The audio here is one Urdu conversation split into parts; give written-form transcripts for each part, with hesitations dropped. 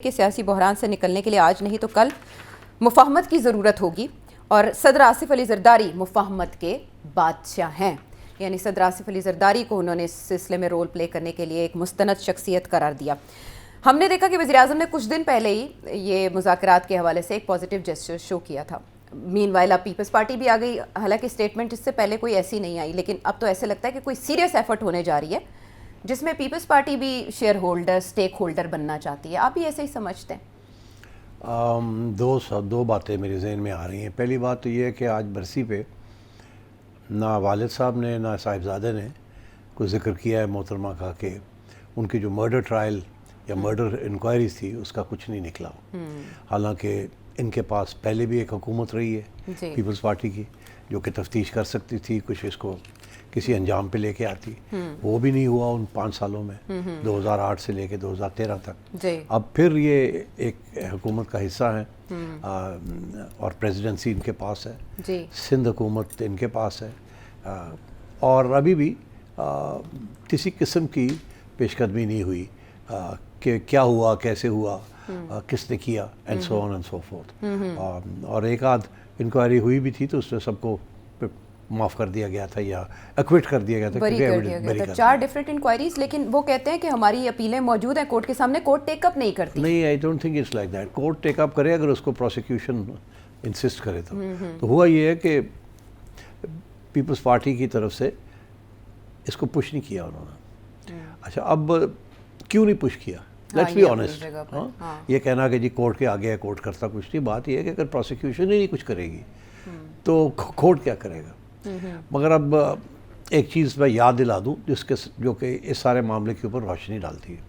کہ سیاسی بحران سے نکلنے کے لیے آج نہیں تو کل مفاہمت کی ضرورت ہوگی اور صدر آصف علی زرداری مفاہمت کے بادشاہ ہیں. یعنی صدر آصف علی زرداری کو انہوں نے اس سلسلے میں رول پلے کرنے کے لیے ایک مستند شخصیت قرار دیا. ہم نے دیکھا کہ وزیراعظم نے کچھ دن پہلے ہی یہ مذاکرات کے حوالے سے ایک پازیٹیو جسچر شو کیا تھا. مین وائل اب پیپلز پارٹی بھی آ گئی. حالانکہ اسٹیٹمنٹ اس سے پہلے کوئی ایسی نہیں آئی, لیکن اب تو ایسے لگتا ہے کہ کوئی سیریس ایفرٹ ہونے جا رہی ہے جس میں پیپلز پارٹی بھی شیئر ہولڈر اسٹیک ہولڈر بننا چاہتی ہے. آپ بھی ایسے ہی سمجھتے ہیں؟ دو باتیں میرے ذہن میں آ رہی ہیں. پہلی بات تو یہ ہے کہ آج برسی پہ نہ والد صاحب نے نہ صاحبزادے نے کوئی ذکر کیا ہے محترمہ کا کہ ان کی جو مرڈر ٹرائل یا مرڈر انکوائریز تھی اس کا کچھ نہیں نکلا. حالانکہ ان کے پاس پہلے بھی ایک حکومت رہی ہے پیپلز پارٹی کی جو کہ تفتیش کر سکتی تھی, کچھ اس کو کسی انجام پہ لے کے آتی. وہ بھی نہیں ہوا ان 5 سالوں میں, 2008 سے لے کے 2013 تک. اب پھر یہ ایک حکومت کا حصہ ہیں اور پریزیڈنسی ان کے پاس ہے, سندھ حکومت ان کے پاس ہے, اور ابھی بھی کسی قسم کی پیش قدمی نہیں ہوئی کہ کیا ہوا, کیسے ہوا, کس نے کیا, and so on and so forth. اور ایک آدھ انکوائری ہوئی بھی تھی تو اس نے سب کو معاف کر دیا گیا تھا یا ایکویٹ کر دیا گیا تھا. بری کر دیا گیا تھا 4 ڈیفرنٹ انکوائریز, لیکن وہ کہتے ہیں کہ ہماری اپیلیں موجود ہیں کورٹ کے سامنے, کورٹ ٹیک اپ نہیں کرتی. نہیں, I don't think it's like that. Court take up کرے اگر اس کو پروسیکیوشن انسسٹ کرے تو ہوا یہ ہے کہ پیپلز پارٹی کی طرف سے اس کو پش نہیں کیا انہوں نے. اچھا, اب کیوں نہیں پش کیا؟ Let's be honest. یہ کہنا کہ جی کورٹ کے آگے ہے, کورٹ کرتا کچھ نہیں. بات یہ ہے کہ اگر پروسیکیوشن ہی نہیں کچھ کرے گی تو کورٹ کیا کرے گا؟ مگر اب ایک چیز میں یاد دلا دوں جو کہ اس سارے معاملے کے اوپر روشنی ڈالتی ہے.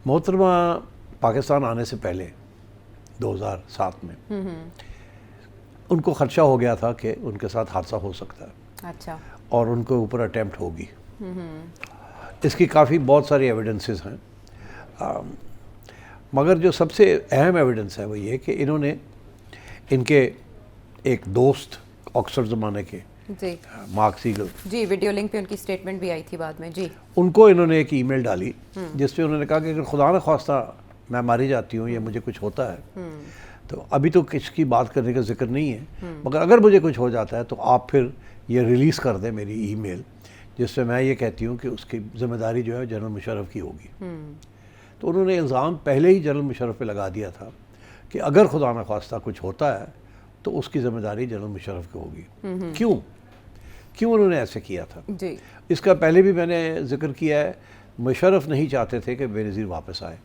محترمہ پاکستان آنے سے پہلے 2007 میں ان کو خدشہ ہو گیا تھا کہ ان کے ساتھ حادثہ ہو سکتا ہے. اچھا. اور ان کے اوپر اٹیمپٹ ہوگی. اس کی بہت ساری ایویڈنسز ہیں, مگر جو سب سے اہم ایویڈنس ہے وہ یہ کہ انہوں نے ان کے ایک دوست آکسفورڈ زمانے کے مارک سیگل, ویڈیو لنک پہ ان کی اسٹیٹمنٹ بھی آئی تھی بعد میں, ان کو انہوں نے ایک ای میل ڈالی جس پہ انہوں نے کہا کہ اگر خدا نہ خواستہ میں ماری جاتی ہوں یا مجھے کچھ ہوتا ہے تو ابھی تو کس کی بات کرنے کا ذکر نہیں ہے, مگر اگر مجھے کچھ ہو جاتا ہے تو آپ پھر یہ ریلیز کر دیں میری ای میل, جس پہ میں یہ کہتی ہوں کہ اس کی ذمہ داری جو ہے جنرل مشرف کی ہوگی. تو انہوں نے الزام پہلے ہی جنرل مشرف پہ لگا دیا تھا کہ اگر خدا نہ خواستہ کچھ ہوتا ہے تو اس کی ذمہ داری جنرل مشرف کی ہوگی. کیوں انہوں نے ایسے کیا تھا؟ اس کا پہلے بھی میں نے ذکر کیا ہے. مشرف نہیں چاہتے تھے کہ بے نظیر واپس آئے.